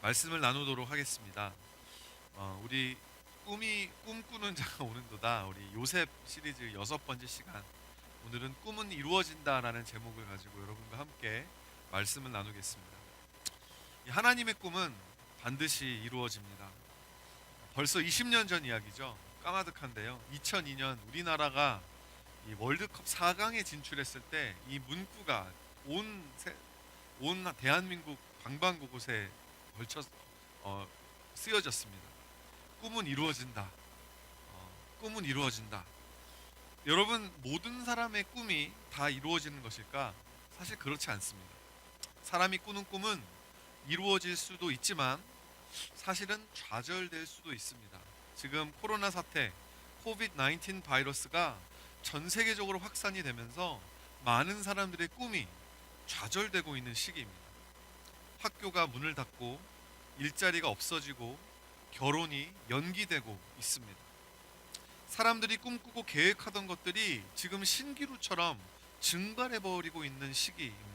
말씀을 나누도록 하겠습니다. 우리 꿈꾸는 자가 오는도다. 우리 요셉 시리즈 6번째 시간. 오늘은 꿈은 이루어진다라는 제목을 가지고 여러분과 함께 말씀을 나누겠습니다. 이 하나님의 꿈은 반드시 이루어집니다. 벌써 20년 전 이야기죠. 까마득한데요. 2002년 우리나라가 이 월드컵 4강에 진출했을 때 이 문구가 온 대한민국 방방곳곳에 걸쳐 쓰여졌습니다. 꿈은 이루어진다. 꿈은 이루어진다. 여러분, 모든 사람의 꿈이 다 이루어지는 것일까? 사실 그렇지 않습니다. 사람이 꾸는 꿈은 이루어질 수도 있지만 사실은 좌절될 수도 있습니다. 지금 코로나 사태, 코비드-19 바이러스가 전 세계적으로 확산이 되면서 많은 사람들의 꿈이 좌절되고 있는 시기입니다. 학교가 문을 닫고 일자리가 없어지고 결혼이 연기되고 있습니다. 사람들이 꿈꾸고 계획하던 것들이 지금 신기루처럼 증발해버리고 있는 시기입니다.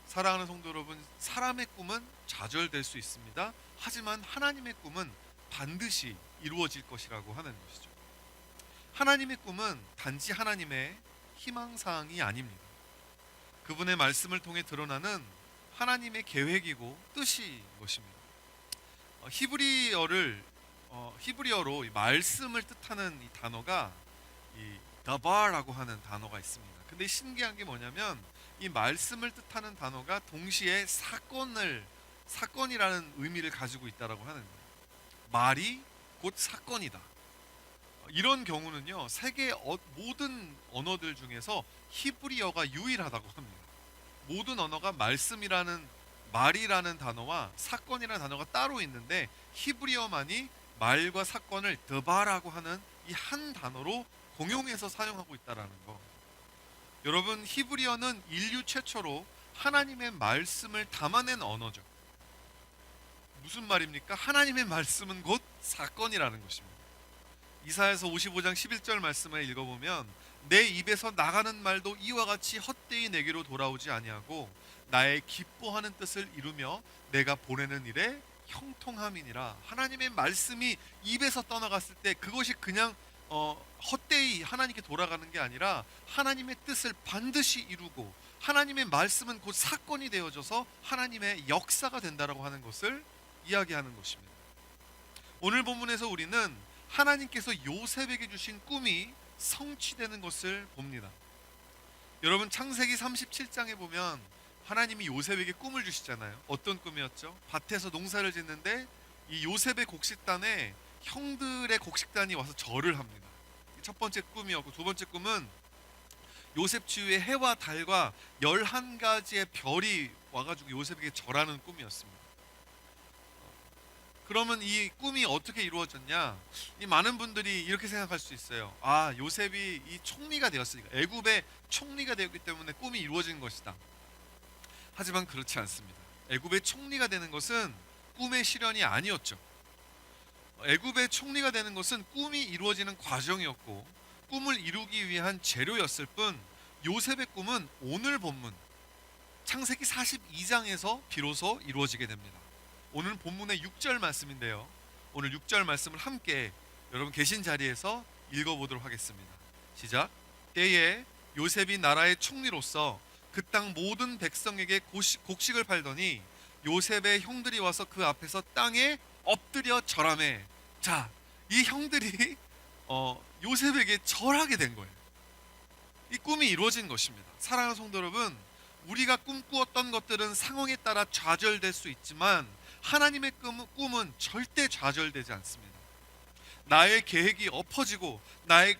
사랑하는 성도 여러분, 사람의 꿈은 좌절될 수 있습니다. 하지만 하나님의 꿈은 반드시 이루어질 것이라고 하는 것이죠. 하나님의 꿈은 단지 하나님의 희망사항이 아닙니다. 그분의 말씀을 통해 드러나는 하나님의 계획이고 뜻이 것입니다. 히브리어로 이 말씀을 뜻하는 이 단어가 이 다바라고 하는 단어가 있습니다. 근데 신기한 게 뭐냐면 이 말씀을 뜻하는 단어가 동시에 사건이라는 의미를 가지고 있다라고 하는 거예요. 말이 곧 사건이다. 이런 경우는요, 세계 모든 언어들 중에서 히브리어가 유일하다고 합니다. 모든 언어가 말이라는 단어와 사건이라는 단어가 따로 있는데 히브리어만이 말과 사건을 드바라고 하는 이 한 단어로 공용해서 사용하고 있다라는 거. 여러분, 히브리어는 인류 최초로 하나님의 말씀을 담아낸 언어죠. 무슨 말입니까? 하나님의 말씀은 곧 사건이라는 것입니다. 이사야서 55장 11절 말씀을 읽어보면 내 입에서 나가는 말도 이와 같이 헛되이 내게로 돌아오지 아니하고 나의 기뻐하는 뜻을 이루며 내가 보내는 일에 형통함이니라. 하나님의 말씀이 입에서 떠나갔을 때 그것이 그냥 헛되이 하나님께 돌아가는 게 아니라 하나님의 뜻을 반드시 이루고 하나님의 말씀은 곧 사건이 되어져서 하나님의 역사가 된다라고 하는 것을 이야기하는 것입니다. 오늘 본문에서 우리는 하나님께서 요셉에게 주신 꿈이 성취되는 것을 봅니다. 여러분, 창세기 37장에 보면 하나님이 요셉에게 꿈을 주시잖아요. 어떤 꿈이었죠? 밭에서 농사를 짓는데 이 요셉의 곡식단에 형들의 곡식단이 와서 절을 합니다. 첫 번째 꿈이었고, 두 번째 꿈은 요셉 주위에 해와 달과 11가지의 별이 와가지고 요셉에게 절하는 꿈이었습니다. 그러면 이 꿈이 어떻게 이루어졌냐? 이 많은 분들이 이렇게 생각할 수 있어요. 아, 요셉이 이 총리가 되었으니까, 애굽의 총리가 되었기 때문에 꿈이 이루어진 것이다. 하지만 그렇지 않습니다. 애굽의 총리가 되는 것은 꿈의 실현이 아니었죠. 애굽의 총리가 되는 것은 꿈이 이루어지는 과정이었고 꿈을 이루기 위한 재료였을 뿐, 요셉의 꿈은 오늘 본문 창세기 42장에서 비로소 이루어지게 됩니다. 오늘 본문의 6절 말씀인데요, 오늘 6절 말씀을 함께 여러분 계신 자리에서 읽어보도록 하겠습니다. 시작. 때에 요셉이 나라의 총리로서 그 땅 모든 백성에게 곡식을 팔더니 요셉의 형들이 와서 그 앞에서 땅에 엎드려 절하매. 자, 이 형들이 요셉에게 절하게 된 거예요. 이 꿈이 이루어진 것입니다. 사랑하는 성도 여러분, 우리가 꿈꾸었던 것들은 상황에 따라 좌절될 수 있지만 하나님의 꿈은 절대 좌절되지 않습니다. 나의 계획이 엎어지고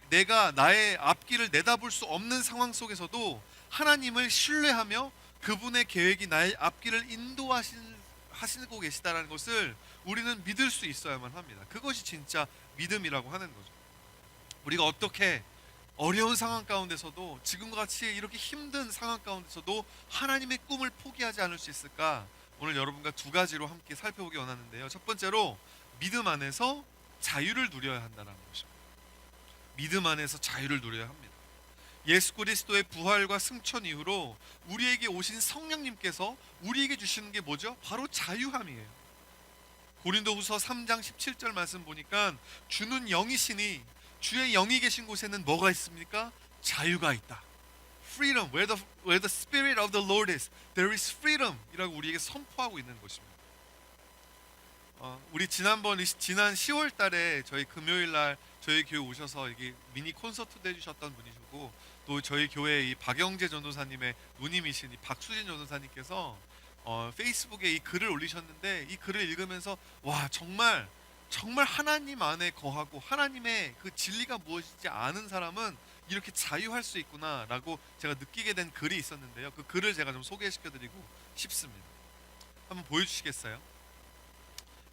내가 나의 앞길을 내다볼 수 없는 상황 속에서도 하나님을 신뢰하며 그분의 계획이 나의 앞길을 인도하시고 계시다는 것을 우리는 믿을 수 있어야만 합니다. 그것이 진짜 믿음이라고 하는 거죠. 우리가 어떻게 어려운 상황 가운데서도, 지금과 같이 이렇게 힘든 상황 가운데서도 하나님의 꿈을 포기하지 않을 수 있을까? 오늘 여러분과 두 가지로 함께 살펴보기 원하는데요. 첫 번째로, 믿음 안에서 자유를 누려야 한다는 것입니다. 믿음 안에서 자유를 누려야 합니다. 예수 그리스도의 부활과 승천 이후로 우리에게 오신 성령님께서 우리에게 주시는 게 뭐죠? 바로 자유함이에요. 고린도후서 3장 17절 말씀 보니까 주는 영이시니 주의 영이 계신 곳에는 뭐가 있습니까? 자유가 있다. Freedom, where the spirit of the Lord is, there is freedom 이라고 우리에게 선포하고 있는 것입니다. 우리 지난 10월 달에 저희 금요일 날 저희 교회 오셔서 이게 미니 콘서트도 해주셨던 분이시고, 또 저희 교회 이 박영재 전도사님의 누님이신 이 박수진 전도사님께서 페이스북에 이 글을 올리셨는데, 이 글을 읽으면서 와, 정말 하나님 안에 거하고 하나님의 그 진리가 무엇인지 아는 사람은 이렇게 자유할 수 있구나라고 제가 느끼게 된 글이 있었는데요. 그 글을 제가 좀 소개시켜드리고 싶습니다. 한번 보여주시겠어요?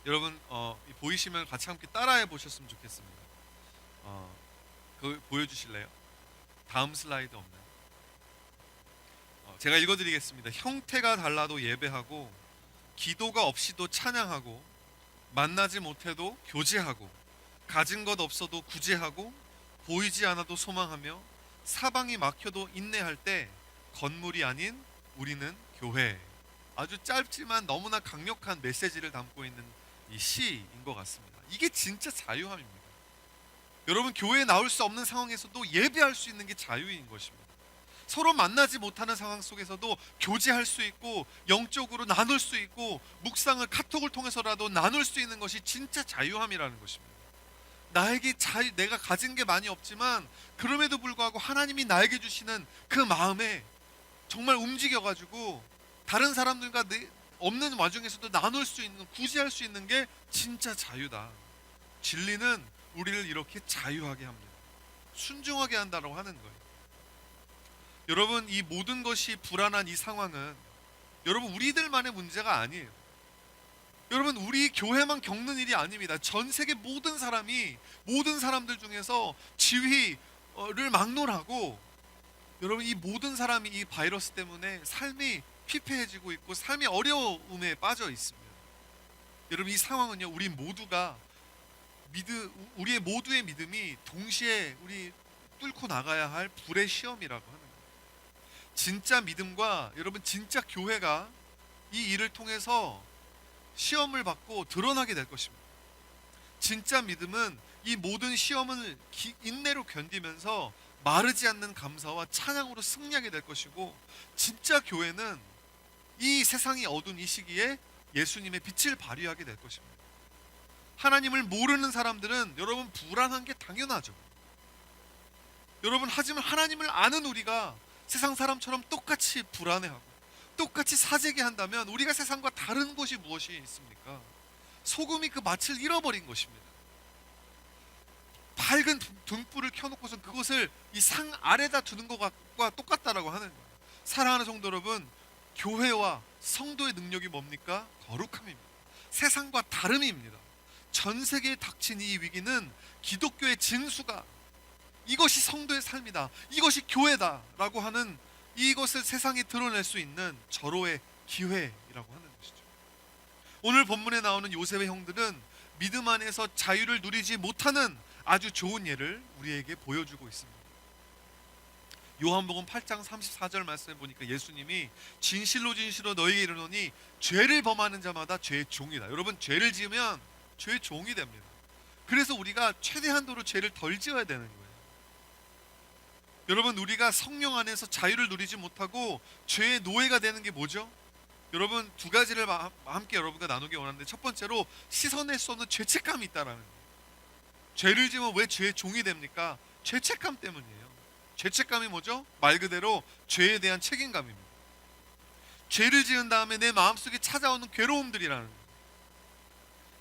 여러분 보이시면 같이 함께 따라해 보셨으면 좋겠습니다. 그거 보여주실래요? 다음 슬라이드 없나요? 제가 읽어드리겠습니다. 형태가 달라도 예배하고, 기도가 없이도 찬양하고, 만나지 못해도 교제하고, 가진 것 없어도 구제하고, 보이지 않아도 소망하며, 사방이 막혀도 인내할 때 건물이 아닌 우리는 교회. 아주 짧지만 너무나 강력한 메시지를 담고 있는 이 시인 것 같습니다. 이게 진짜 자유함입니다. 여러분, 교회에 나올 수 없는 상황에서도 예배할 수 있는 게 자유인 것입니다. 서로 만나지 못하는 상황 속에서도 교제할 수 있고, 영적으로 나눌 수 있고, 묵상을 카톡을 통해서라도 나눌 수 있는 것이 진짜 자유함이라는 것입니다. 나에게 내가 가진 게 많이 없지만 그럼에도 불구하고 하나님이 나에게 주시는 그 마음에 정말 움직여가지고 다른 사람들과 없는 와중에서도 나눌 수 있는, 구제할 수 있는 게 진짜 자유다. 진리는 우리를 이렇게 자유하게 합니다. 순종하게 한다고 하는 거예요. 여러분, 이 모든 것이 불안한 이 상황은 여러분 우리들만의 문제가 아니에요. 여러분, 우리 교회만 겪는 일이 아닙니다. 전 세계 모든 사람들 중에서 지위를 막론하고, 여러분, 이 모든 사람이 이 바이러스 때문에 삶이 피폐해지고 있고 삶이 어려움에 빠져 있습니다. 여러분, 이 상황은요, 우리의 모두의 믿음이 동시에 우리 뚫고 나가야 할 불의 시험이라고 하는 거예요. 진짜 믿음과 여러분 진짜 교회가 이 일을 통해서 시험을 받고 드러나게 될 것입니다. 진짜 믿음은 이 모든 시험을 인내로 견디면서 마르지 않는 감사와 찬양으로 승리하게 될 것이고, 진짜 교회는 이 세상이 어두운 이 시기에 예수님의 빛을 발휘하게 될 것입니다. 하나님을 모르는 사람들은 여러분 불안한 게 당연하죠. 여러분, 하지만 하나님을 아는 우리가 세상 사람처럼 똑같이 불안해하고 똑같이 사재기 한다면 우리가 세상과 다른 것이 무엇이 있습니까? 소금이 그 맛을 잃어버린 것입니다. 밝은 등불을 켜놓고서 그것을 이 상 아래다 두는 것과 똑같다라고 하는 거예요. 사랑하는 성도 여러분, 교회와 성도의 능력이 뭡니까? 거룩함입니다. 세상과 다름입니다. 전 세계에 닥친 이 위기는 기독교의 진수가, 이것이 성도의 삶이다, 이것이 교회다라고 하는 이것을 세상에 드러낼 수 있는 절호의 기회라고 하는 것이죠. 오늘 본문에 나오는 요셉의 형들은 믿음 안에서 자유를 누리지 못하는 아주 좋은 예를 우리에게 보여주고 있습니다. 요한복음 8장 34절 말씀에 보니까 예수님이 진실로 너희에게 이르노니 죄를 범하는 자마다 죄의 종이다. 여러분, 죄를 지으면 죄의 종이 됩니다. 그래서 우리가 최대한도로 죄를 덜 지어야 되는 거예요. 여러분, 우리가 성령 안에서 자유를 누리지 못하고 죄의 노예가 되는 게 뭐죠? 여러분, 두 가지를 함께 여러분과 나누기 원하는데, 첫 번째로 씻어낼 수 없는 죄책감이 있다라는 거예요. 죄를 지으면 왜 죄의 종이 됩니까? 죄책감 때문이에요. 죄책감이 뭐죠? 말 그대로 죄에 대한 책임감입니다. 죄를 지은 다음에 내 마음속에 찾아오는 괴로움들이라는 거예요.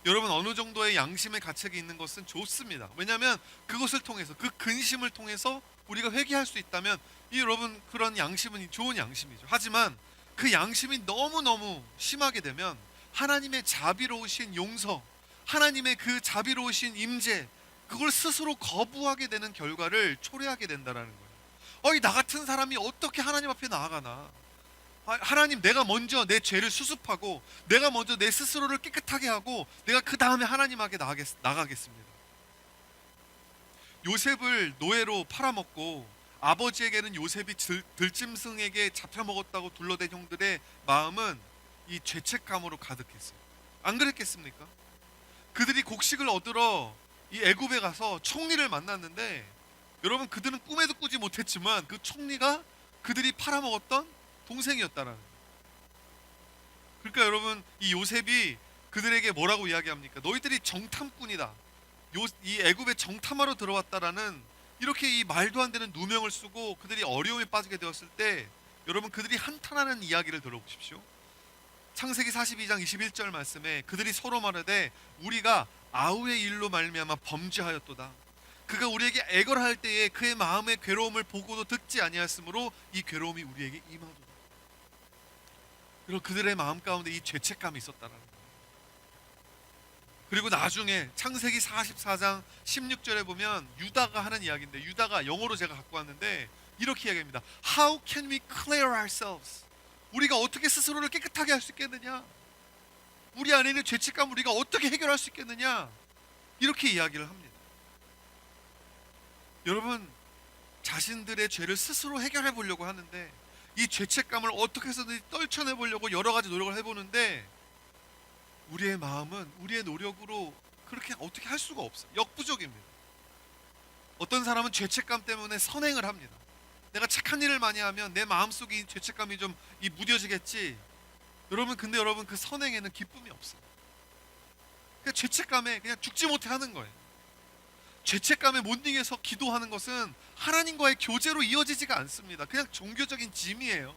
여러분, 어느 정도의 양심의 가책이 있는 것은 좋습니다. 왜냐하면 그것을 통해서, 그 근심을 통해서 우리가 회개할 수 있다면 여러분, 그런 양심은 좋은 양심이죠. 하지만 그 양심이 너무너무 심하게 되면 하나님의 자비로우신 용서, 하나님의 그 자비로우신 임재, 그걸 스스로 거부하게 되는 결과를 초래하게 된다는 거예요. 나 같은 사람이 어떻게 하나님 앞에 나아가나? 하나님, 내가 먼저 내 죄를 수습하고 내가 먼저 내 스스로를 깨끗하게 하고 내가 그 다음에 하나님 앞에 나가겠습니다. 요셉을 노예로 팔아먹고 아버지에게는 요셉이 들짐승에게 잡혀먹었다고 둘러댄 형들의 마음은 이 죄책감으로 가득했어요. 안 그랬겠습니까? 그들이 곡식을 얻으러 이 애굽에 가서 총리를 만났는데, 여러분 그들은 꿈에도 꾸지 못했지만 그 총리가 그들이 팔아먹었던 동생이었다라는 거예요. 그러니까 여러분, 이 요셉이 그들에게 뭐라고 이야기합니까? 너희들이 정탐꾼이다, 이 애굽에 정탐하러 들어왔다라는, 이렇게 이 말도 안 되는 누명을 쓰고 그들이 어려움에 빠지게 되었을 때, 여러분 그들이 한탄하는 이야기를 들어보십시오. 창세기 42장 21절 말씀에 그들이 서로 말하되 우리가 아우의 일로 말미암아 범죄하였도다. 그가 우리에게 애걸할 때에 그의 마음의 괴로움을 보고도 듣지 아니하였으므로 이 괴로움이 우리에게 임하도다. 그리고 그들의 마음 가운데 이 죄책감이 있었다라는 거예요. 그리고 나중에 창세기 44장 16절에 보면 유다가 하는 이야기인데, 유다가 영어로 제가 갖고 왔는데 이렇게 이야기합니다. How can we clear ourselves? 우리가 어떻게 스스로를 깨끗하게 할 수 있겠느냐? 우리 안에 있는 죄책감을 우리가 어떻게 해결할 수 있겠느냐? 이렇게 이야기를 합니다. 여러분, 자신들의 죄를 스스로 해결해 보려고 하는데, 이 죄책감을 어떻게 해서든 떨쳐내 보려고 여러 가지 노력을 해보는데, 우리의 마음은 우리의 노력으로 그렇게 어떻게 할 수가 없어요. 역부족입니다. 어떤 사람은 죄책감 때문에 선행을 합니다. 내가 착한 일을 많이 하면 내 마음속에 이 죄책감이 좀 무뎌지겠지. 여러분, 근데 여러분 그 선행에는 기쁨이 없어요. 그냥 죄책감에 그냥 죽지 못해 하는 거예요. 죄책감에 못 이겨서 기도하는 것은 하나님과의 교제로 이어지지가 않습니다. 그냥 종교적인 짐이에요.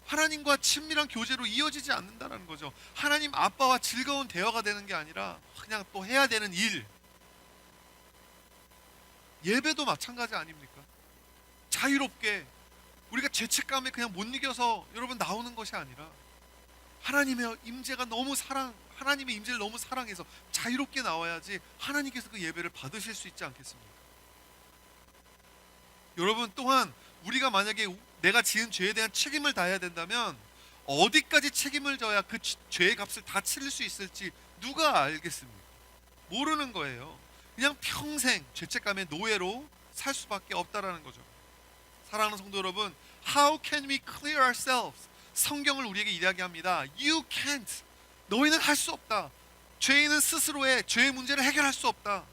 하나님과 친밀한 교제로 이어지지 않는다는 거죠. 하나님 아빠와 즐거운 대화가 되는 게 아니라 그냥 또 해야 되는 일. 예배도 마찬가지 아닙니까? 자유롭게 우리가 죄책감에 그냥 못 이겨서 여러분 나오는 것이 아니라, 하나님의 임재가 너무 하나님의 임재를 너무 사랑해서 자유롭게 나와야지 하나님께서 그 예배를 받으실 수 있지 않겠습니까? 여러분, 또한 우리가 만약에 내가 지은 죄에 대한 책임을 다해야 된다면 어디까지 책임을 져야 그 죄의 값을 다 치를 수 있을지 누가 알겠습니까? 모르는 거예요. 그냥 평생 죄책감의 노예로 살 수밖에 없다라는 거죠. 사랑하는 성도 여러분, How can we clear ourselves? 성경을 우리에게 이야기합니다. You can't. 너희는 할 수 없다. 죄인은 스스로의 죄의 문제를 해결할 수 없다.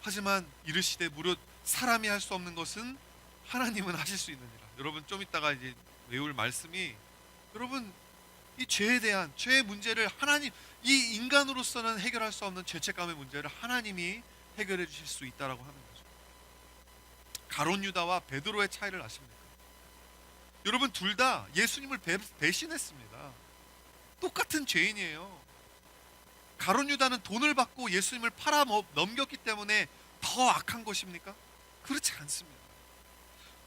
하지만 이르시되 무릇 사람이 할 수 없는 것은 하나님은 하실 수 있느니라. 여러분, 좀 이따가 이제 외울 말씀이, 여러분 이 죄에 대한 죄의 문제를 하나님, 이 인간으로서는 해결할 수 없는 죄책감의 문제를 하나님이 해결해 주실 수 있다라고 하는 거죠. 가룟 유다와 베드로의 차이를 아십니까? 여러분, 둘 다 예수님을 배신했습니다. 똑같은 죄인이에요. 가룟 유다는 돈을 받고 예수님을 팔아 넘겼기 때문에 더 악한 것입니까? 그렇지 않습니다.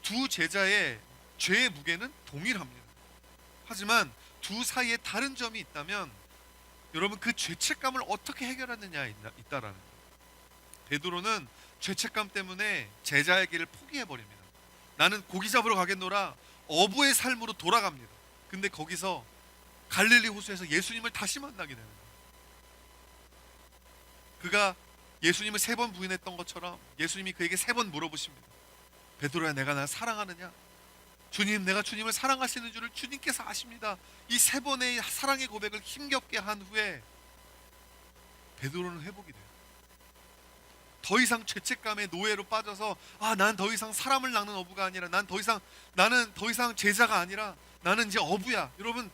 두 제자의 죄의 무게는 동일합니다. 하지만 두 사이에 다른 점이 있다면, 여러분 그 죄책감을 어떻게 해결하느냐에 있다라는 거예요. 베드로는 죄책감 때문에 제자의 길을 포기해버립니다. 나는 고기 잡으러 가겠노라 어부의 삶으로 돌아갑니다. 근데 거기서 갈릴리 호수에서 예수님을 다시 만나게 되는 거예요. 그가 예수님을 3번 부인했던 것처럼 예수님이 그에게 3번 물어보십니다. 베드로야, 내가 날 사랑하느냐? 주님, 내가 주님을 사랑하시는 줄을 주님께서 아십니다. 이 3번의 사랑의 고백을 힘겹게 한 후에 베드로는 회복이 돼요. 더 이상 죄책감의 노예로 빠져서, 난 더 이상 사람을 낚는 어부가 아니라, 나는 더 이상 제자가 아니라 나는 이제 어부야. 여러분,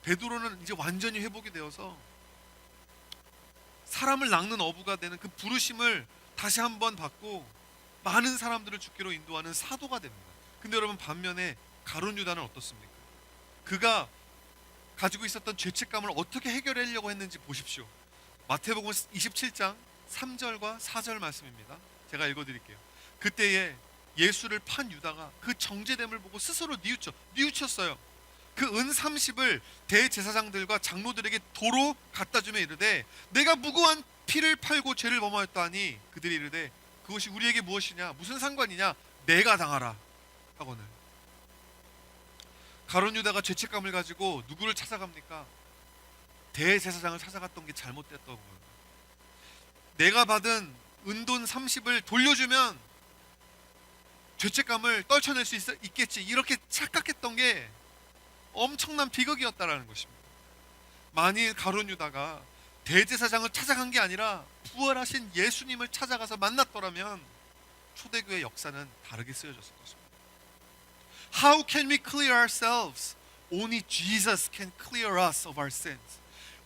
베드로는 이제 완전히 회복이 되어서 사람을 낚는 어부가 되는 그 부르심을 다시 한번 받고 많은 사람들을 주께로 인도하는 사도가 됩니다. 근데 여러분, 반면에 가룟 유다는 어떻습니까? 그가 가지고 있었던 죄책감을 어떻게 해결하려고 했는지 보십시오. 마태복음 27장 3절과 4절 말씀입니다. 제가 읽어드릴게요. 그때에 예수를 판 유다가 그 정죄됨을 보고 스스로 뉘우쳤어요. 그 은 30을 대제사장들과 장로들에게 도로 갖다 주며 이르되, 내가 무고한 피를 팔고 죄를 범하였다 하니 그들이 이르되, 그것이 우리에게 무엇이냐? 무슨 상관이냐? 내가 당하라 하거늘. 가룟 유다가 죄책감을 가지고 누구를 찾아갑니까? 대제사장을 찾아갔던 게 잘못됐던 거예요. 내가 받은 은돈 30을 돌려주면 죄책감을 떨쳐낼 수 있겠지, 이렇게 착각했던 게 엄청난 비극이었다라는 것입니다. 만일 가룟 유다가 대제사장을 찾아간 게 아니라 부활하신 예수님을 찾아가서 만났더라면 초대교회 역사는 다르게 쓰여졌을 것입니다. How can we clear ourselves? Only Jesus can clear us of our sins.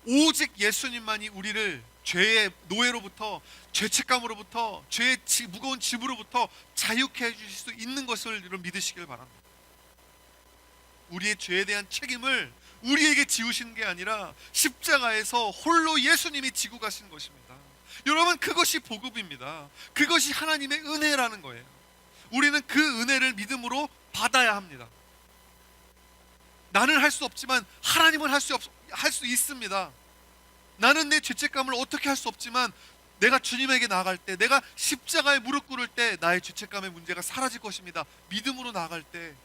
오직 예수님만이 우리를 죄의 노예로부터, 죄책감으로부터, 죄의 무거운 짐으로부터 자유케 해주실 수 있는 것을 믿으시길 바랍니다. 우리의 죄에 대한 책임을 우리에게 지우신 게 아니라 십자가에서 홀로 예수님이 지고 가신 것입니다. 여러분, 그것이 복음입니다. 그것이 하나님의 은혜라는 거예요. 우리는 그 은혜를 믿음으로 받아야 합니다. 나는 할 수 없지만 하나님은 할 수 있습니다. 나는 내 죄책감을 어떻게 할 수 없지만 내가 주님에게 나아갈 때, 내가 십자가에 무릎 꿇을 때 나의 죄책감의 문제가 사라질 것입니다. 믿음으로 나아갈 때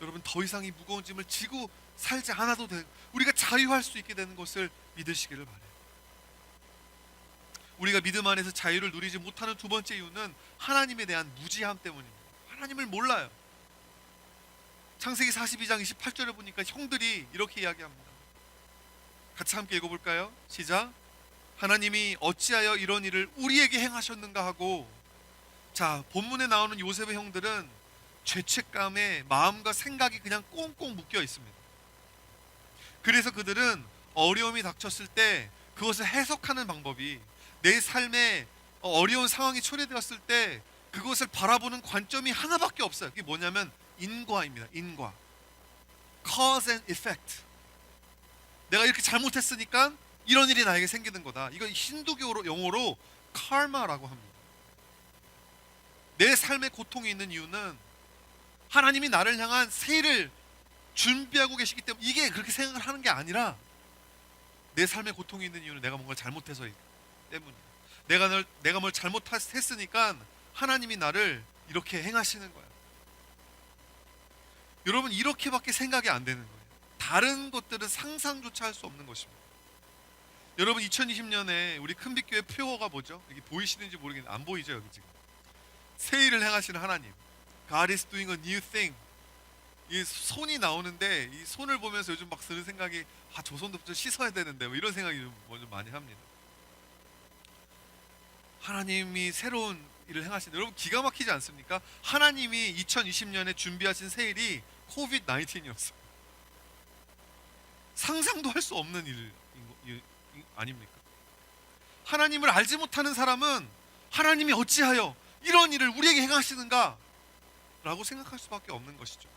여러분, 더 이상 이 무거운 짐을 지고 살지 않아도 돼, 우리가 자유할 수 있게 되는 것을 믿으시기를 바라요. 우리가 믿음 안에서 자유를 누리지 못하는 두 번째 이유는 하나님에 대한 무지함 때문입니다. 하나님을 몰라요. 창세기 42장 28절을 보니까 형들이 이렇게 이야기합니다. 같이 함께 읽어볼까요? 시작. 하나님이 어찌하여 이런 일을 우리에게 행하셨는가 하고. 자, 본문에 나오는 요셉의 형들은 죄책감에 마음과 생각이 그냥 꽁꽁 묶여 있습니다. 그래서 그들은 어려움이 닥쳤을 때 그것을 해석하는 방법이, 내 삶에 어려운 상황이 초래되었을 때 그것을 바라보는 관점이 하나밖에 없어요. 그게 뭐냐면 인과입니다. 인과. Cause and effect. 내가 이렇게 잘못했으니까 이런 일이 나에게 생기는 거다. 이거 힌두교 용어로 카르마라고 합니다. 내 삶에 고통이 있는 이유는 하나님이 나를 향한 세일을 준비하고 계시기 때문에, 이게 그렇게 생각을 하는 게 아니라 내 삶에 고통이 있는 이유는 내가 뭔가 잘못해서 때문이야. 내가 뭘 잘못했으니까 하나님이 나를 이렇게 행하시는 거야. 여러분, 이렇게밖에 생각이 안 되는 거예요. 다른 것들은 상상조차 할 수 없는 것입니다. 여러분, 2020년에 우리 큰빛교회 표어가 뭐죠? 이게 보이시는지 모르겠는데 안 보이죠? 여기 지금 세일을 행하시는 하나님, God is doing a new thing. 이 손이 나오는데 이 손을 보면서 요즘 막 드는 생각이, 저 손도 좀 씻어야 되는데, 뭐 이런 생각이 좀 많이 합니다. 하나님이 새로운 일을 행하시는, 여러분 기가 막히지 않습니까? 하나님이 2020년에 준비하신 세일이 코비드 19이었어요. 상상도 할 수 없는 일 아닙니까? 하나님을 알지 못하는 사람은 하나님이 어찌하여 이런 일을 우리에게 행하시는가 라고 생각할 수밖에 없는 것이죠.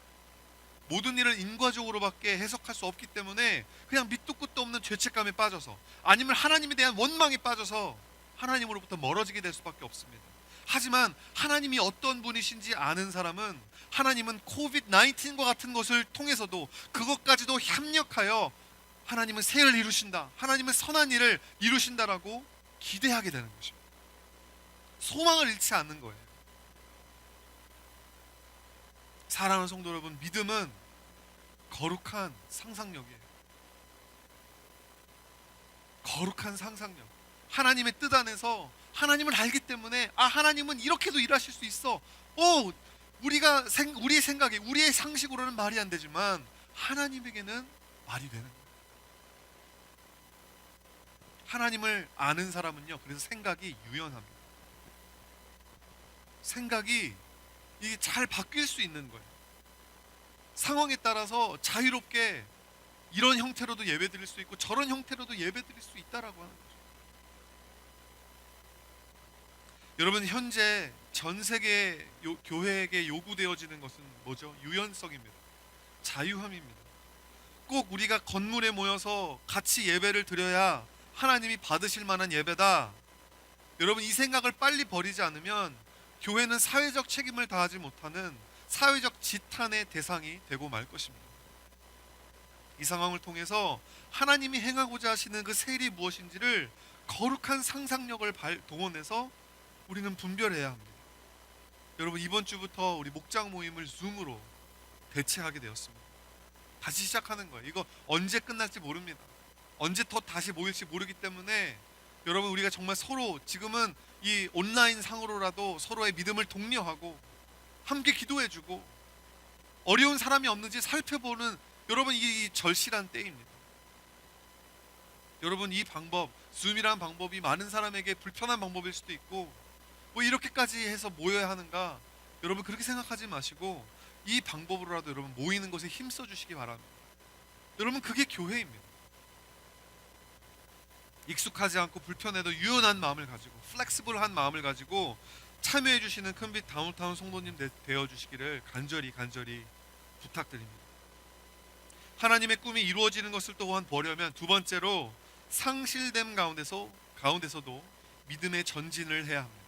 모든 일을 인과적으로밖에 해석할 수 없기 때문에 그냥 밑도 끝도 없는 죄책감에 빠져서, 아니면 하나님에 대한 원망에 빠져서 하나님으로부터 멀어지게 될 수밖에 없습니다. 하지만 하나님이 어떤 분이신지 아는 사람은, 하나님은 코비드 19과 같은 것을 통해서도 그것까지도 협력하여 하나님은 세를 이루신다, 하나님은 선한 일을 이루신다라고 기대하게 되는 것입니다. 소망을 잃지 않는 거예요. 사랑하는 성도 여러분, 믿음은 거룩한 상상력이에요. 거룩한 상상력. 하나님의 뜻 안에서 하나님을 알기 때문에, 하나님은 이렇게도 일하실 수 있어. 우리의 생각에, 우리의 상식으로는 말이 안 되지만 하나님에게는 말이 되는 거예요. 하나님을 아는 사람은요, 그래서 생각이 유연합니다. 생각이 이게 잘 바뀔 수 있는 거예요. 상황에 따라서 자유롭게 이런 형태로도 예배드릴 수 있고 저런 형태로도 예배드릴 수 있다라고 하는 거죠. 여러분, 현재 전 세계 교회에게 요구되어지는 것은 뭐죠? 유연성입니다. 자유함입니다. 꼭 우리가 건물에 모여서 같이 예배를 드려야 하나님이 받으실 만한 예배다. 여러분, 이 생각을 빨리 버리지 않으면 교회는 사회적 책임을 다하지 못하는 사회적 지탄의 대상이 되고 말 것입니다. 이 상황을 통해서 하나님이 행하고자 하시는 그 세일이 무엇인지를 거룩한 상상력을 동원해서 우리는 분별해야 합니다. 여러분, 이번 주부터 우리 목장 모임을 줌으로 대체하게 되었습니다. 다시 시작하는 거예요. 이거 언제 끝날지 모릅니다. 언제 더 다시 모일지 모르기 때문에 여러분, 우리가 정말 서로 지금은 이 온라인 상으로라도 서로의 믿음을 독려하고 함께 기도해주고 어려운 사람이 없는지 살펴보는, 여러분, 이 절실한 때입니다. 여러분, 이 방법, 줌이라는 방법이 많은 사람에게 불편한 방법일 수도 있고, 뭐 이렇게까지 해서 모여야 하는가, 여러분 그렇게 생각하지 마시고 이 방법으로라도 여러분 모이는 것에 힘써 주시기 바랍니다. 여러분, 그게 교회입니다. 익숙하지 않고 불편해도 유연한 마음을 가지고, 플렉시블한 마음을 가지고 참여해 주시는 큰빛 다운타운 성도님 되어 주시기를 간절히 부탁드립니다. 하나님의 꿈이 이루어지는 것을 또한 보려면 두 번째로 상실됨 가운데서도 믿음의 전진을 해야 합니다.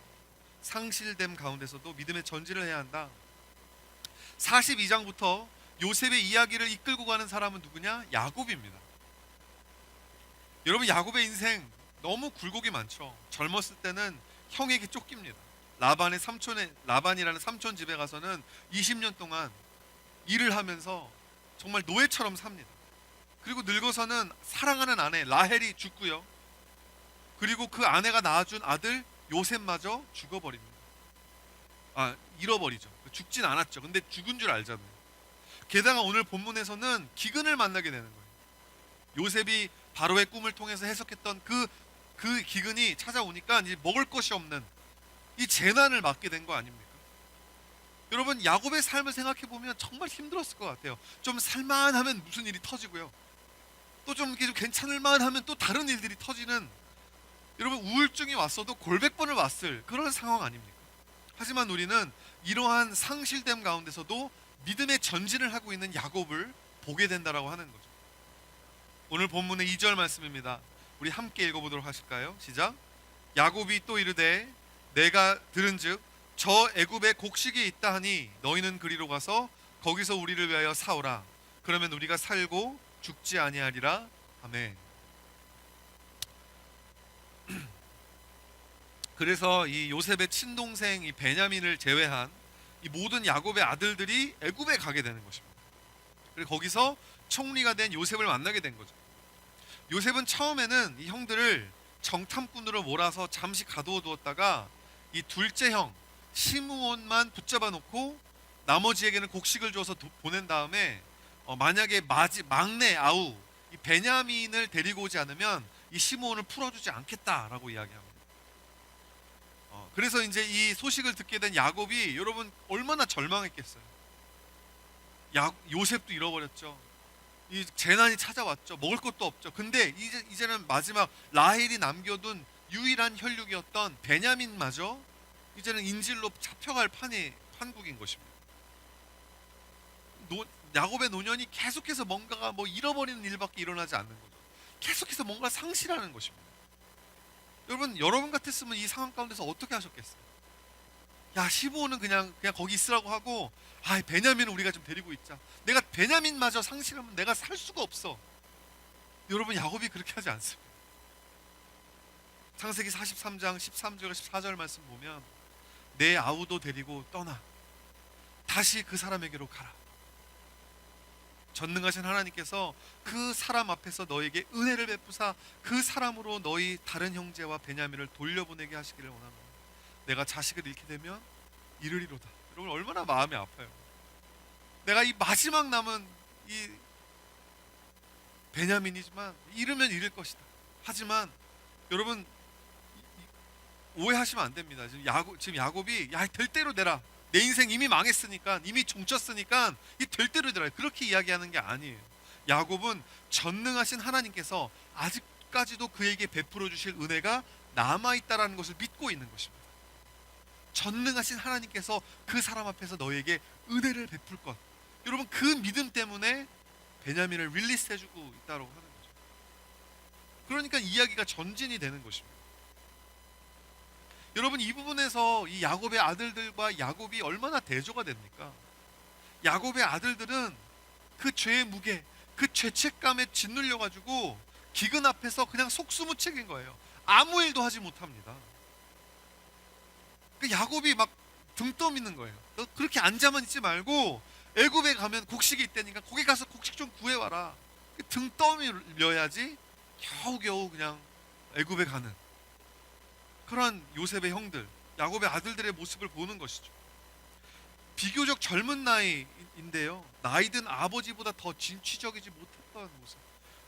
상실됨 가운데서도 믿음의 전진을 해야 한다. 42장부터 요셉의 이야기를 이끌고 가는 사람은 누구냐? 야곱입니다. 여러분, 야곱의 인생 너무 굴곡이 많죠. 젊었을 때는 형에게 쫓깁니다. 라반이라는 삼촌 집에 가서는 20년 동안 일을 하면서 정말 노예처럼 삽니다. 그리고 늙어서는 사랑하는 아내 라헬이 죽고요. 그리고 그 아내가 낳아준 아들 요셉마저 죽어버립니다. 잃어버리죠. 죽진 않았죠. 근데 죽은 줄 알잖아요. 게다가 오늘 본문에서는 기근을 만나게 되는 거예요. 요셉이 바로의 꿈을 통해서 해석했던 그 기근이 찾아오니까 이제 먹을 것이 없는 이 재난을 맞게 된 거 아닙니까? 여러분, 야곱의 삶을 생각해 보면 정말 힘들었을 것 같아요. 좀 살만하면 무슨 일이 터지고요. 또 좀 괜찮을 만하면 또 다른 일들이 터지는, 여러분, 우울증이 왔어도 골백번을 왔을 그런 상황 아닙니까? 하지만 우리는 이러한 상실됨 가운데서도 믿음의 전진을 하고 있는 야곱을 보게 된다라고 하는 거죠. 오늘 본문의 2절 말씀입니다. 우리 함께 읽어보도록 하실까요? 시작. 야곱이 또 이르되 내가 들은즉 저 애굽에 곡식이 있다 하니 너희는 그리로 가서 거기서 우리를 위하여 사오라. 그러면 우리가 살고 죽지 아니하리라. 아멘. 그래서 이 요셉의 친동생 이 베냐민을 제외한 이 모든 야곱의 아들들이 애굽에 가게 되는 것입니다. 그리고 거기서 총리가 된 요셉을 만나게 된 거죠. 요셉은 처음에는 이 형들을 정탐꾼으로 몰아서 잠시 가두어 두었다가 이 둘째 형 시므온만 붙잡아 놓고 나머지에게는 곡식을 줘서 보낸 다음에 만약에 막내 아우 이 베냐민을 데리고 오지 않으면 이 시므온을 풀어주지 않겠다라고 이야기합니다. 그래서 이제 이 소식을 듣게 된 야곱이, 여러분, 얼마나 절망했겠어요. 요셉도 잃어버렸죠. 이 재난이 찾아왔죠. 먹을 것도 없죠. 근데 이제는 마지막 라헬이 남겨둔 유일한 혈육이었던 베냐민마저 이제는 인질로 잡혀갈 판국인 것입니다. 야곱의 노년이 계속해서 뭔가가 잃어버리는 일밖에 일어나지 않는 거죠. 계속해서 뭔가 상실하는 것입니다. 여러분 같았으면 이 상황 가운데서 어떻게 하셨겠어요? 야, 시므온은 그냥 거기 있으라고 하고, 베냐민은 우리가 좀 데리고 있자. 내가 베냐민마저 상실하면 내가 살 수가 없어. 여러분, 야곱이 그렇게 하지 않습니다. 창세기 43장 13절 14절 말씀 보면 내 아우도 데리고 떠나 다시 그 사람에게로 가라. 전능하신 하나님께서 그 사람 앞에서 너에게 은혜를 베푸사 그 사람으로 너희 다른 형제와 베냐민을 돌려보내게 하시기를 원합니다. 내가 자식을 잃게 되면 이르리로다. 여러분, 얼마나 마음이 아파요. 내가 이 마지막 남은 이 베냐민이지만 잃으면 잃을 것이다. 하지만 여러분, 오해하시면 안 됩니다. 지금 야곱이 될 대로 되라. 내 인생 이미 망했으니까, 이미 종쳤으니까 이 될 대로 되라, 그렇게 이야기하는 게 아니에요. 야곱은 전능하신 하나님께서 아직까지도 그에게 베풀어 주실 은혜가 남아있다라는 것을 믿고 있는 것입니다. 전능하신 하나님께서 그 사람 앞에서 너에게 은혜를 베풀 것, 여러분, 그 믿음 때문에 베냐민을 릴리스 해주고 있다고 하는 거죠. 그러니까 이야기가 전진이 되는 것입니다. 여러분, 이 부분에서 이 야곱의 아들들과 야곱이 얼마나 대조가 됩니까? 야곱의 아들들은 그 죄의 무게, 그 죄책감에 짓눌려 가지고 기근 앞에서 그냥 속수무책인 거예요. 아무 일도 하지 못합니다. 그 야곱이 막 등 떠미는 거예요. 너 그렇게 앉아만 있지 말고 애굽에 가면 곡식이 있다니까 거기 가서 곡식 좀 구해와라. 등 떠밀려야지 겨우겨우 그냥 애굽에 가는 그런 요셉의 형들, 야곱의 아들들의 모습을 보는 것이죠. 비교적 젊은 나이인데요, 나이든 아버지보다 더 진취적이지 못했던 모습.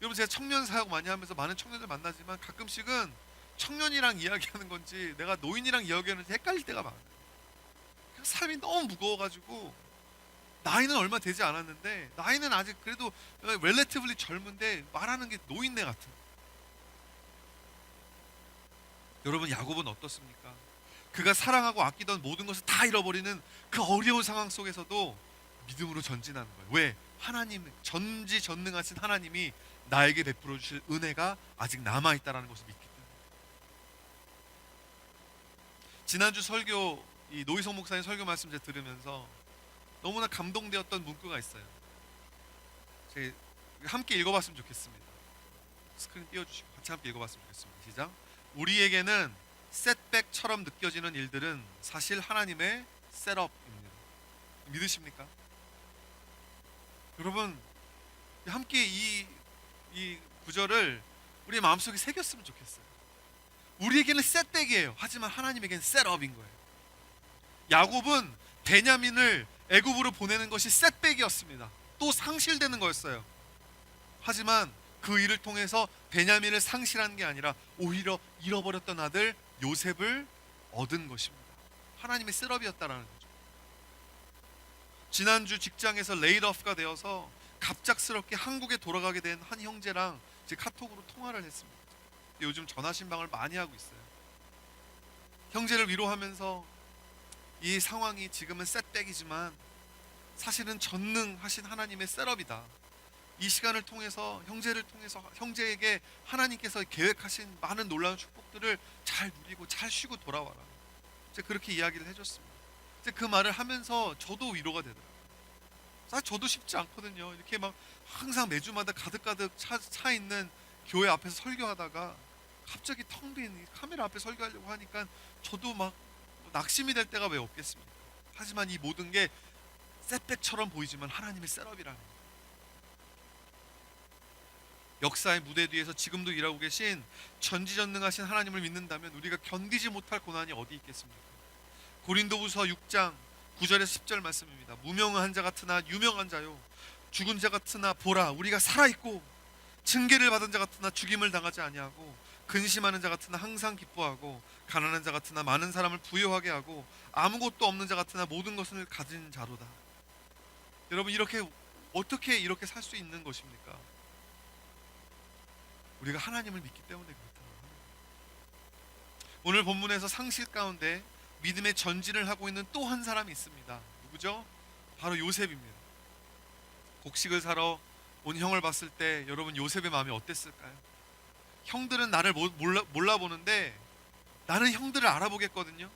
여러분, 제가 청년 사역 많이 하면서 많은 청년들 만나지만 가끔씩은 청년이랑 이야기하는 건지 내가 노인이랑 이야기하는지 헷갈릴 때가 많아요. 삶이 너무 무거워가지고, 나이는 얼마 되지 않았는데, 나이는 아직 그래도 렐레티브리 젊은데 말하는 게 노인네 같은. 여러분, 야곱은 어떻습니까? 그가 사랑하고 아끼던 모든 것을 다 잃어버리는 그 어려운 상황 속에서도 믿음으로 전진하는 거예요. 왜? 하나님, 전지전능하신 하나님이 나에게 베풀어 주실 은혜가 아직 남아있다는 것을 믿기 때문에. 지난주 설교, 이 노희성 목사님 설교 말씀 제가 들으면서 너무나 감동되었던 문구가 있어요. 제가 함께 읽어봤으면 좋겠습니다. 스크린 띄워주시고 같이 함께 읽어봤으면 좋겠습니다. 시작. 우리에게는 셋백처럼 느껴지는 일들은 사실 하나님의 셋업입니다. 믿으십니까? 여러분, 함께 이 구절을 우리 마음속에 새겼으면 좋겠어요. 우리에게는 셋백이에요. 하지만 하나님에게는 셋업인 거예요. 야곱은 베냐민을 애굽으로 보내는 것이 셋백이었습니다. 또 상실되는 거였어요. 하지만 그 일을 통해서 베냐민을 상실한 게 아니라 오히려 잃어버렸던 아들 요셉을 얻은 것입니다. 하나님의 셋업이었다라는 거죠. 지난주 직장에서 레이드오프가 되어서 갑작스럽게 한국에 돌아가게 된 한 형제랑 제 카톡으로 통화를 했습니다. 요즘 전화 신방을 많이 하고 있어요. 형제를 위로하면서 이 상황이 지금은 셋백이지만 사실은 전능하신 하나님의 셋업이다. 이 시간을 통해서 형제를 통해서 형제에게 하나님께서 계획하신 많은 놀라운 축복들을 잘 누리고 잘 쉬고 돌아와라. 제가 그렇게 이야기를 해줬습니다. 그 말을 하면서 저도 위로가 되더라고요. 사실 저도 쉽지 않거든요. 이렇게 막 항상 매주마다 가득가득 차 있는 교회 앞에서 설교하다가 갑자기 텅 빈 카메라 앞에 설교하려고 하니까 저도 막 낙심이 될 때가 왜 없겠습니까? 하지만 이 모든 게 셋백처럼 보이지만 하나님의 셋업이라는 거예요. 역사의 무대 뒤에서 지금도 일하고 계신 전지전능하신 하나님을 믿는다면 우리가 견디지 못할 고난이 어디 있겠습니까? 고린도후서 6장 9절에서 10절 말씀입니다. 무명한 자 같으나 유명한 자요, 죽은 자 같으나 보라 우리가 살아있고, 징계를 받은 자 같으나 죽임을 당하지 아니하고, 근심하는 자 같으나 항상 기뻐하고, 가난한 자 같으나 많은 사람을 부유하게 하고, 아무것도 없는 자 같으나 모든 것을 가진 자로다. 여러분, 이렇게 어떻게 이렇게 살 수 있는 것입니까? 우리가 하나님을 믿기 때문에 그렇다. 오늘 본문에서 상실 가운데 믿음의 전진을 하고 있는 또 한 사람이 있습니다. 누구죠? 바로 요셉입니다. 곡식을 사러 온 형을 봤을 때 여러분, 요셉의 마음이 어땠을까요? 형들은 나를 몰라보는데 나는 형들을 알아보겠거든요.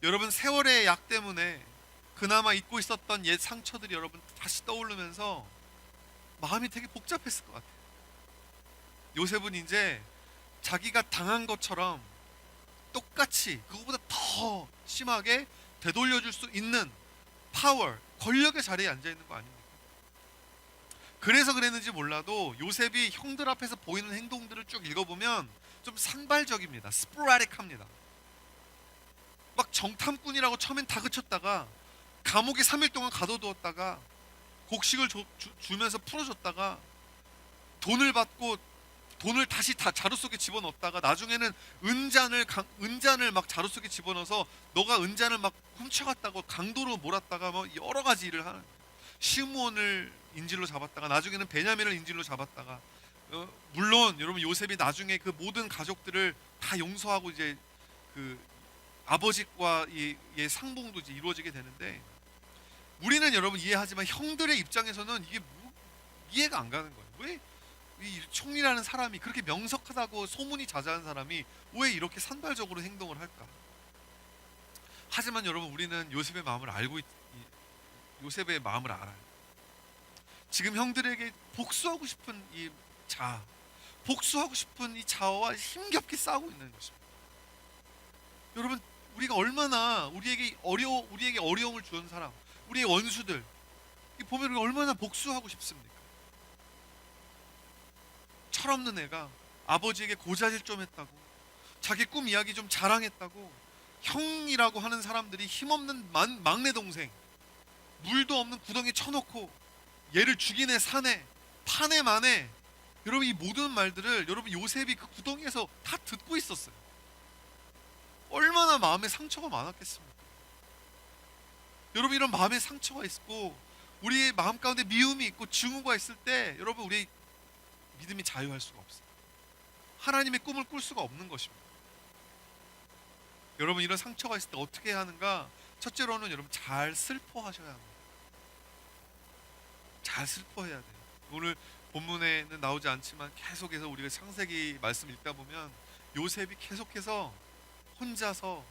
여러분, 세월의 약 때문에 그나마 잊고 있었던 옛 상처들이 여러분 다시 떠오르면서 마음이 되게 복잡했을 것 같아요. 요셉은 이제 자기가 당한 것처럼 똑같이 그거보다 더 심하게 되돌려줄 수 있는 파워, 권력의 자리에 앉아있는 거 아닙니까? 그래서 그랬는지 몰라도 요셉이 형들 앞에서 보이는 행동들을 쭉 읽어보면 좀 산발적입니다. 스포라딕합니다. 막 정탐꾼이라고 처음엔 다그쳤다가 감옥에 3일 동안 가둬두었다가 곡식을 주면서 풀어줬다가 돈을 받고 돈을 다시 다 자루 속에 집어넣었다가 나중에는 은잔을 막 자루 속에 집어넣어서 너가 은잔을 막 훔쳐갔다고 강도로 몰았다가 뭐 여러 가지 일을 하는, 시므온을 인질로 잡았다가 나중에는 베냐민을 인질로 잡았다가 물론 여러분, 요셉이 나중에 그 모든 가족들을 다 용서하고 이제 그 아버지과 이 상봉도 이제 이루어지게 되는데, 우리는 여러분 이해하지만 형들의 입장에서는 이게 이해가 안 가는 거예요. 왜 이 총리라는 사람이, 그렇게 명석하다고 소문이 자자한 사람이 왜 이렇게 산발적으로 행동을 할까? 하지만 여러분, 우리는 요셉의 마음을 요셉의 마음을 알아요. 지금 형들에게 복수하고 싶은 복수하고 싶은 이 자아와 힘겹게 싸우고 있는 것입니다. 여러분, 우리가 얼마나 우리에게 어려움을 주는 사람, 우리의 원수들 보면 우리가 얼마나 복수하고 싶습니까? 철없는 애가 아버지에게 고자질 좀 했다고, 자기 꿈 이야기 좀 자랑했다고 형이라고 하는 사람들이 힘없는 막내 동생, 물도 없는 구덩이에 쳐놓고 얘를 죽이네 사네 파네 마네, 여러분 이 모든 말들을 여러분 요셉이 그 구덩이에서 다 듣고 있었어요. 얼마나 마음에 상처가 많았겠습니까? 여러분 이런 마음에 상처가 있고 우리의 마음 가운데 미움이 있고 증오가 있을 때 여러분 우리 믿음이 자유할 수가 없어요. 하나님의 꿈을 꿀 수가 없는 것입니다. 여러분 이런 상처가 있을 때 어떻게 해야 하는가? 첫째로는 여러분 잘 슬퍼하셔야 합니다. 잘 슬퍼해야 돼요. 오늘 본문에는 나오지 않지만 계속해서 우리가 창세기 말씀 읽다 보면 요셉이 계속해서 혼자서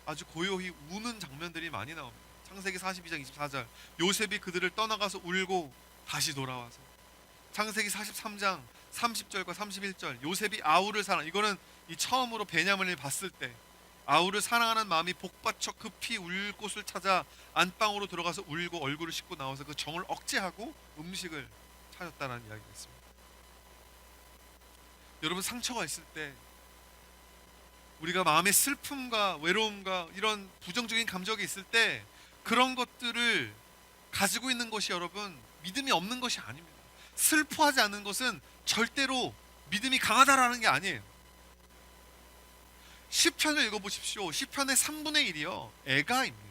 아주 고요히 우는 장면들이 많이 나옵니다. 창세기 42장 24절 요셉이 그들을 떠나가서 울고 다시 돌아와서, 창세기 43장 30절과 31절 요셉이 아우를 사랑, 이거는 이 처음으로 베냐민을 봤을 때 아우를 사랑하는 마음이 복받쳐 급히 울 곳을 찾아 안방으로 들어가서 울고 얼굴을 씻고 나와서 그 정을 억제하고 음식을 차렸다는 이야기가 있습니다. 여러분 상처가 있을 때 우리가 마음의 슬픔과 외로움과 이런 부정적인 감정이 있을 때 그런 것들을 가지고 있는 것이 여러분 믿음이 없는 것이 아닙니다. 슬퍼하지 않는 것은 절대로 믿음이 강하다라는 게 아니에요. 시편을 읽어보십시오. 시편의 3분의 1이요 애가입니다.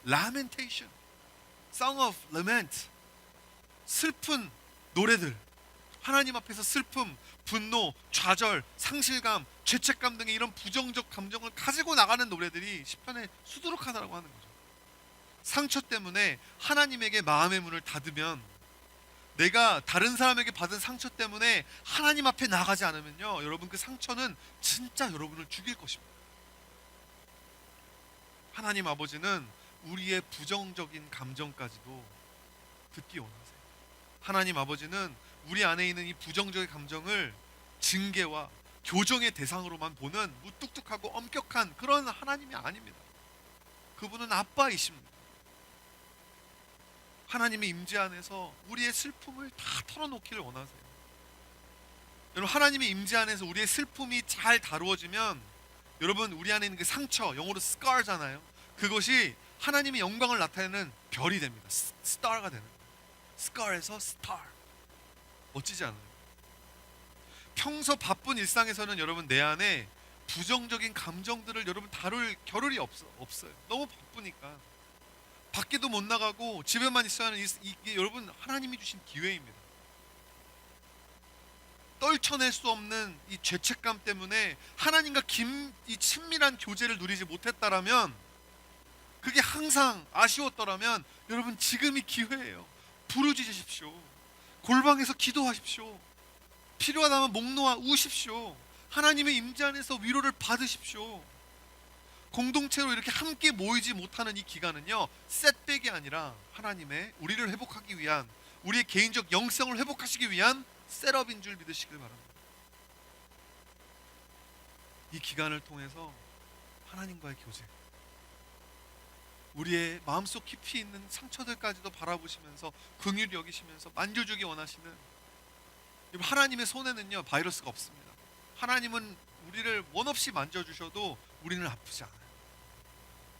Lamentation, Song of Lament, 슬픈 노래들, 하나님 앞에서 슬픔, 분노, 좌절, 상실감, 죄책감 등의 이런 부정적 감정을 가지고 나가는 노래들이 시편에 수두룩하다라고 하는 거죠. 상처 때문에 하나님에게 마음의 문을 닫으면, 내가 다른 사람에게 받은 상처 때문에 하나님 앞에 나가지 않으면요 여러분 그 상처는 진짜 여러분을 죽일 것입니다. 하나님 아버지는 우리의 부정적인 감정까지도 듣기 원하세요. 하나님 아버지는 우리 안에 있는 이 부정적인 감정을 징계와 교정의 대상으로만 보는 무뚝뚝하고 엄격한 그런 하나님이 아닙니다. 그분은 아빠이십니다. 하나님의 임재 안에서 우리의 슬픔을 다 털어놓기를 원하세요. 여러분 하나님의 임재 안에서 우리의 슬픔이 잘 다루어지면 여러분 우리 안에 있는 그 상처, 영어로 scar잖아요. 그것이 하나님의 영광을 나타내는 별이 됩니다. star가 되는 거예요. scar에서 star. 멋지지 않아요? 평소 바쁜 일상에서는 여러분 내 안에 부정적인 감정들을 여러분 다룰 겨를이 없어요. 너무 바쁘니까. 밖에도 못 나가고 집에만 있어야 하는 이게 여러분 하나님이 주신 기회입니다. 떨쳐낼 수 없는 이 죄책감 때문에 하나님과 이 친밀한 교제를 누리지 못했다라면, 그게 항상 아쉬웠더라면 여러분 지금이 기회예요. 부르짖으십시오. 골방에서 기도하십시오. 필요하다면 목 놓아 우십시오. 하나님의 임재 안에서 위로를 받으십시오. 공동체로 이렇게 함께 모이지 못하는 이 기간은요 셋백이 아니라 하나님의 우리를 회복하기 위한, 우리의 개인적 영성을 회복하시기 위한 셋업인 줄 믿으시길 바랍니다. 이 기간을 통해서 하나님과의 교제, 우리의 마음속 깊이 있는 상처들까지도 바라보시면서 긍휼히 여기시면서 만져주기 원하시는, 하나님의 손에는요 바이러스가 없습니다. 하나님은 우리를 원 없이 만져주셔도 우리는 아프지 않아요.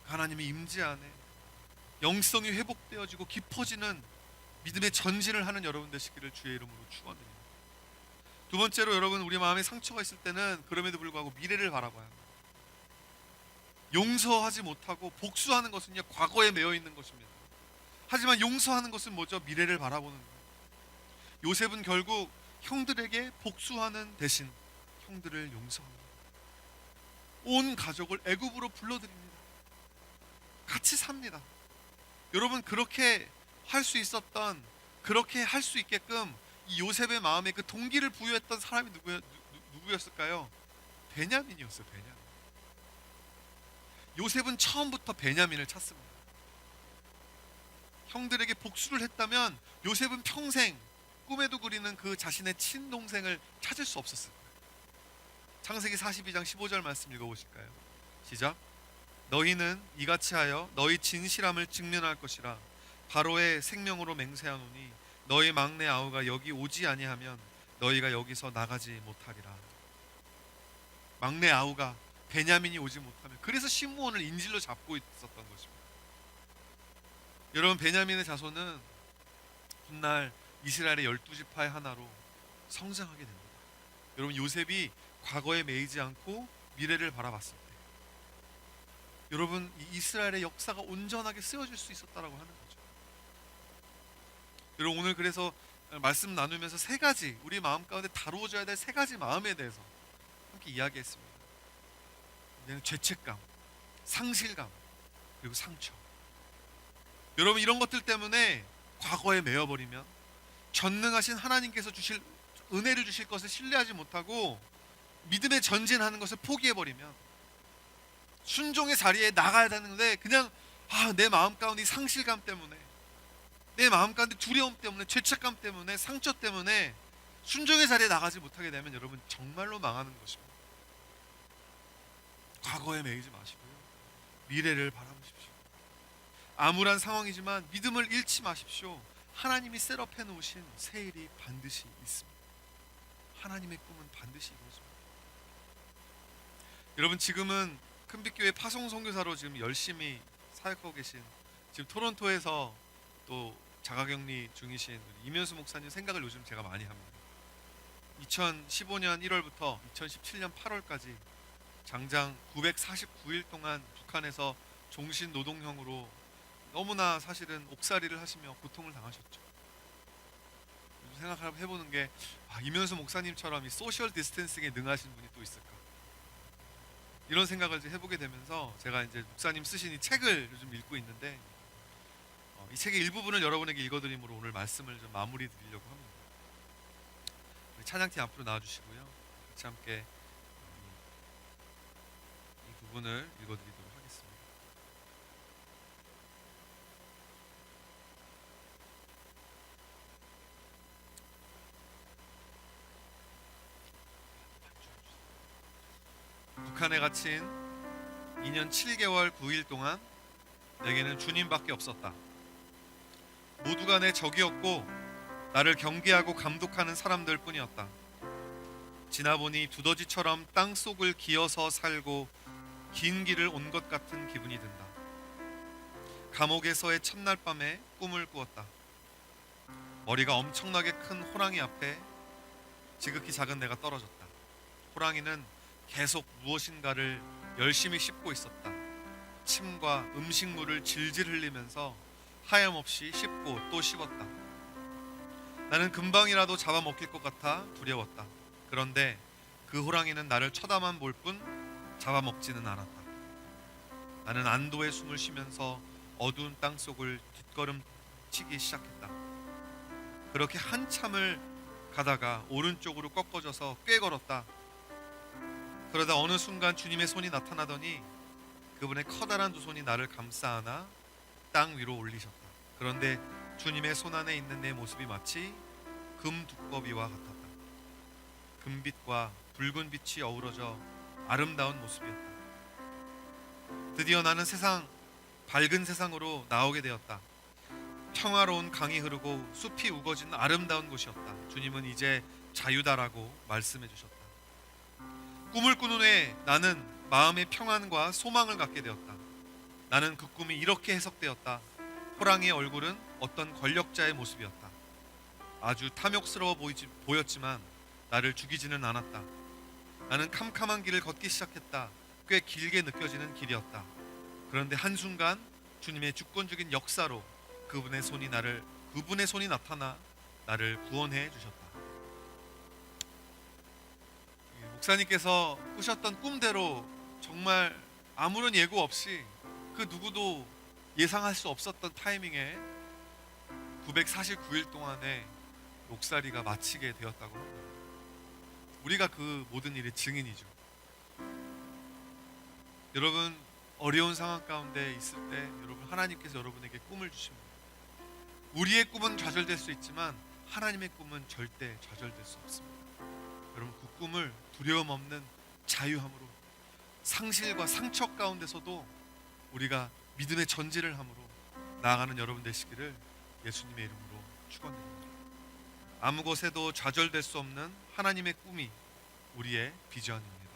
하나님의 임재 안에 영성이 회복되어지고 깊어지는 믿음의 전진을 하는 여러분 되시기를 주의 이름으로 축원드립니다. 두 번째로 여러분 우리 마음에 상처가 있을 때는 그럼에도 불구하고 미래를 바라봐야 합니다. 용서하지 못하고 복수하는 것은요 과거에 매여 있는 것입니다. 하지만 용서하는 것은 뭐죠? 미래를 바라보는 거예요. 요셉은 결국 형들에게 복수하는 대신 형들을 용서합니다. 온 가족을 애굽으로 불러들입니다. 같이 삽니다. 여러분 그렇게 할 수 있었던, 그렇게 할 수 있게끔 이 요셉의 마음에 그 동기를 부여했던 사람이 누구였을까요? 베냐민이었어요. 베냐민. 요셉은 처음부터 베냐민을 찾습니다. 형들에게 복수를 했다면 요셉은 평생 꿈에도 그리는 그 자신의 친동생을 찾을 수 없었을 거예요. 창세기 42장 15절 말씀 읽어보실까요? 시작. 너희는 이같이 하여 너희 진실함을 직면할 것이라. 바로의 생명으로 맹세하노니 너희 막내 아우가 여기 오지 아니하면 너희가 여기서 나가지 못하리라. 막내 아우가 베냐민이 오지 못하면, 그래서 시므온을 인질로 잡고 있었던 것입니다. 여러분, 베냐민의 자손은 훗날 이스라엘의 12지파의 하나로 성장하게 됩니다. 여러분, 요셉이 과거에 매이지 않고 미래를 바라봤을 때, 여러분, 이 이스라엘의 역사가 온전하게 쓰여질 수 있었다라고 하는 거죠. 여러분, 오늘 그래서 말씀 나누면서 세 가지, 우리 마음 가운데 다루어져야 될 세 가지 마음에 대해서 함께 이야기했습니다. 죄책감, 상실감, 그리고 상처. 여러분, 이런 것들 때문에 과거에 매여버리면 전능하신 하나님께서 주실 은혜를 주실 것을 신뢰하지 못하고 믿음의 전진하는 것을 포기해버리면, 순종의 자리에 나가야 되는데 그냥 내 마음 가운데 상실감 때문에, 내 마음 가운데 두려움 때문에, 죄책감 때문에, 상처 때문에 순종의 자리에 나가지 못하게 되면 여러분 정말로 망하는 것입니다. 과거에 매이지 마시고요, 미래를 바라보십시오. 암울한 상황이지만 믿음을 잃지 마십시오. 하나님이 셋업해 놓으신 새 일이 반드시 있습니다. 하나님의 꿈은 반드시 이루어집니다. 여러분, 지금은 큰빛교회 파송 선교사로 지금 열심히 사역하고 계신, 지금 토론토에서 또 자가격리 중이신 우리 이면수 목사님 생각을 요즘 제가 많이 합니다. 2015년 1월부터 2017년 8월까지 장장 949일 동안 북한에서 종신 노동형으로 너무나 사실은 옥살이를 하시며 고통을 당하셨죠. 생각해보는 게, 이면수 목사님처럼 이 소셜 디스턴싱에 능하신 분이 또 있을까, 이런 생각을 해보게 되면서 제가 이제 목사님 쓰신 이 책을 요즘 읽고 있는데, 이 책의 일부분을 여러분에게 읽어드림으로 오늘 말씀을 좀 마무리 드리려고 합니다. 찬양팀 앞으로 나와주시고요, 같이 함께 이 부분을 읽어드리도록 하겠습니다. 북한에 갇힌 2년 7개월 9일 동안 내게는 주님밖에 없었다. 모두가 내 적이었고 나를 경계하고 감독하는 사람들 뿐이었다. 지나보니 두더지처럼 땅속을 기어서 살고 긴 길을 온 것 같은 기분이 든다. 감옥에서의 첫날 밤에 꿈을 꾸었다. 머리가 엄청나게 큰 호랑이 앞에 지극히 작은 내가 떨어졌다. 호랑이는 계속 무엇인가를 열심히 씹고 있었다. 침과 음식물을 질질 흘리면서 하염없이 씹고 또 씹었다. 나는 금방이라도 잡아먹힐 것 같아 두려웠다. 그런데 그 호랑이는 나를 쳐다만 볼 뿐 잡아먹지는 않았다. 나는 안도의 숨을 쉬면서 어두운 땅속을 뒷걸음치기 시작했다. 그렇게 한참을 가다가 오른쪽으로 꺾어져서 꽤 걸었다. 그러다 어느 순간 주님의 손이 나타나더니 그분의 커다란 두 손이 나를 감싸 안아 땅 위로 올리셨다. 그런데 주님의 손 안에 있는 내 모습이 마치 금 두꺼비와 같았다. 금빛과 붉은 빛이 어우러져 아름다운 모습이었다. 드디어 나는 밝은 세상으로 나오게 되었다. 평화로운 강이 흐르고 숲이 우거진 아름다운 곳이었다. 주님은 이제 자유다라고 말씀해 주셨다. 꿈을 꾸는 후에 나는 마음의 평안과 소망을 갖게 되었다. 나는 그 꿈이 이렇게 해석되었다. 호랑이의 얼굴은 어떤 권력자의 모습이었다. 아주 탐욕스러워 보였지만 나를 죽이지는 않았다. 나는 캄캄한 길을 걷기 시작했다. 꽤 길게 느껴지는 길이었다. 그런데 한순간 주님의 주권적인 역사로 그분의 손이 나타나 나를 구원해 주셨다. 목사님께서 꾸셨던 꿈대로 정말 아무런 예고 없이 그 누구도 예상할 수 없었던 타이밍에 949일 동안의 옥살이가 마치게 되었다고 합니다. 우리가 그 모든 일의 증인이죠. 여러분, 어려운 상황 가운데 있을 때 여러분, 하나님께서 여러분에게 꿈을 주십니다. 우리의 꿈은 좌절될 수 있지만 하나님의 꿈은 절대 좌절될 수 없습니다. 여러분, 그 꿈을 두려움 없는 자유함으로, 상실과 상처 가운데서도 우리가 믿음의 전진을 함으로 나아가는 여러분 되시기를 예수님의 이름으로 축원드립니다. 아무 것에도 좌절될 수 없는 하나님의 꿈이 우리의 비전입니다.